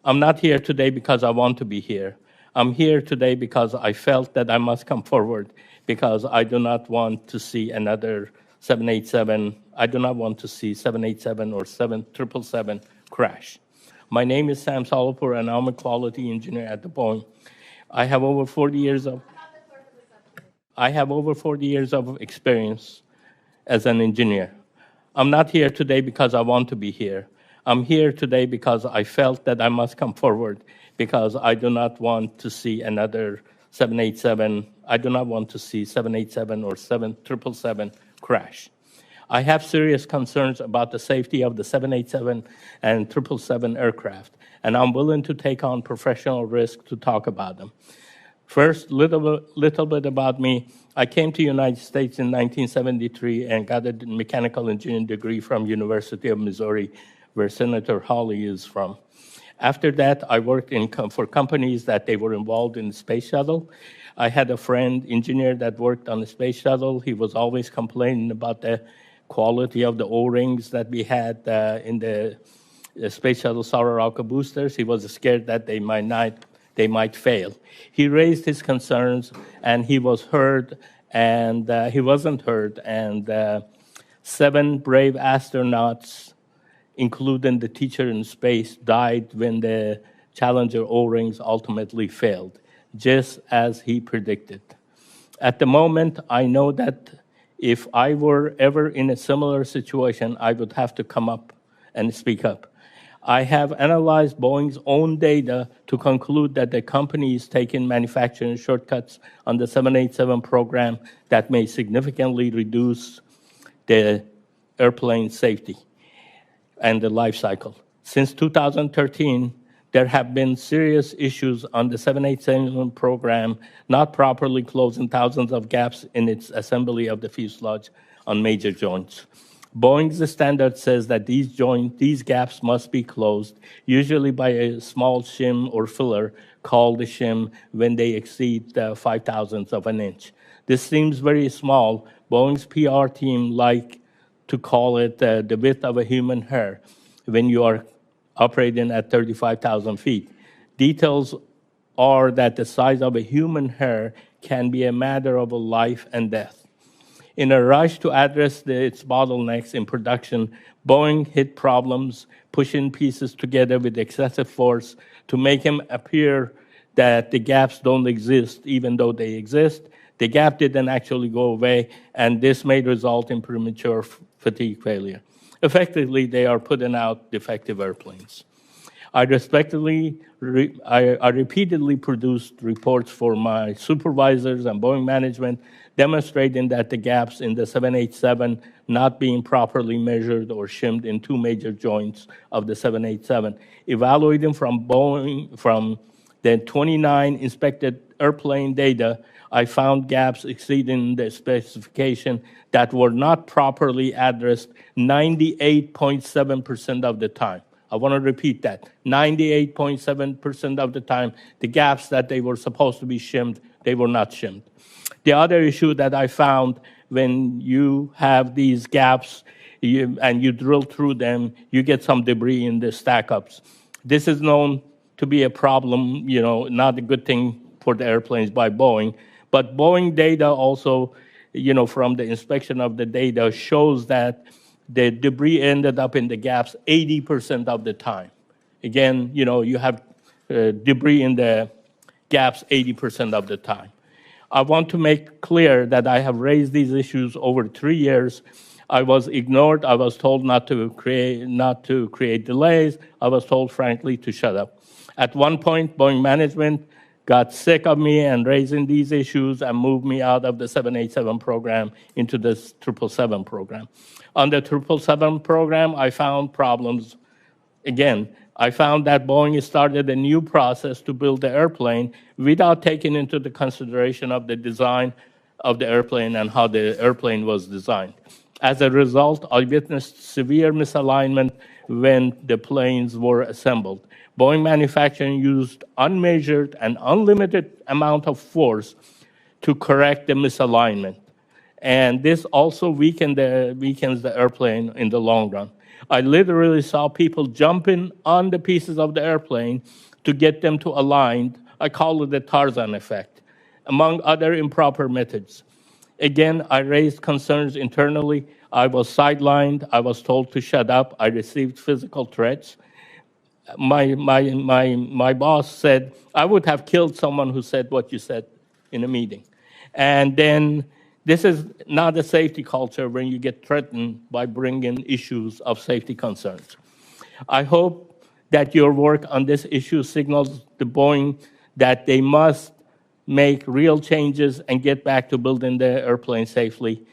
I'm not here today because I want to be here. I'm here today because I felt that I must come forward because I do not want to see another 787. I do not want to see 787 or 777 crash. My name is Sam Solapur, and I'm a quality engineer at the Boeing. I have over 40 years of experience as an engineer. I'm not here today because I want to be here. I'm here today because I felt that I must come forward because I do not want to see another 787. I do not want to see 787 or 777 crash. I have serious concerns about the safety of the 787 and 777 aircraft, and I'm willing to take on professional risk to talk about them. First, little bit about me. I came to the United States in 1973 and got a mechanical engineering degree from University of Missouri, where Senator Hawley is from. After that, I worked for companies that they were involved in the space shuttle. I had a friend, engineer, that worked on the space shuttle. He was always complaining about the quality of the O-rings that we had in the space shuttle Sauraraka boosters. He was scared that they might fail. He raised his concerns, and he was heard, and he wasn't heard. And 7 brave astronauts, including the teacher in space, died when the Challenger O-rings ultimately failed, just as he predicted. At the moment, I know that if I were ever in a similar situation, I would have to come up and speak up. I have analyzed Boeing's own data to conclude that the company is taking manufacturing shortcuts on the 787 program that may significantly reduce the airplane safety and the life cycle. Since 2013, there have been serious issues on the 787 program, not properly closing thousands of gaps in its assembly of the fuselage on major joints. Boeing's standard says that these gaps must be closed, usually by a small shim or filler called a shim when they exceed 0.005 of an inch. This seems very small. Boeing's PR team like to call it the width of a human hair when you are operating at 35,000 feet. Details are that the size of a human hair can be a matter of life and death. In a rush to address its bottlenecks in production, Boeing hit problems, pushing pieces together with excessive force to make them appear that the gaps don't exist, even though they exist. The gap didn't actually go away, and this may result in premature fatigue failure. Effectively, they are putting out defective airplanes. I repeatedly produced reports for my supervisors and Boeing management demonstrating that the gaps in the 787 not being properly measured or shimmed in 2 major joints of the 787. Evaluating from the 29 inspected airplane data, I found gaps exceeding the specification that were not properly addressed 98.7% of the time. I want to repeat that. 98.7% of the time, the gaps that they were supposed to be shimmed, they were not shimmed. The other issue that I found, when you have these gaps and you drill through them, you get some debris in the stack-ups. This is known to be a problem, not a good thing for the airplanes by Boeing. But Boeing data also, from the inspection of the data, shows that the debris ended up in the gaps 80% of the time. Again, you have debris in the gaps 80% of the time. I want to make clear that I have raised these issues over 3 years. I was ignored. I was told not to create delays. I was told, frankly, to shut up. At one point, Boeing management got sick of me and raising these issues and moved me out of the 787 program into the 777 program. On the 777 program, I found problems. Again, I found that Boeing started a new process to build the airplane without taking into the consideration of the design of the airplane and how the airplane was designed. As a result, I witnessed severe misalignment when the planes were assembled. Boeing manufacturing used unmeasured and unlimited amount of force to correct the misalignment. And this also weakens the airplane in the long run. I literally saw people jumping on the pieces of the airplane to get them to align. I call it the Tarzan effect, among other improper methods. Again, I raised concerns internally. I was sidelined. I was told to shut up. I received physical threats. My boss said, I would have killed someone who said what you said in a meeting. And then this is not a safety culture when you get threatened by bringing issues of safety concerns. I hope that your work on this issue signals to Boeing that they must make real changes and get back to building the airplane safely.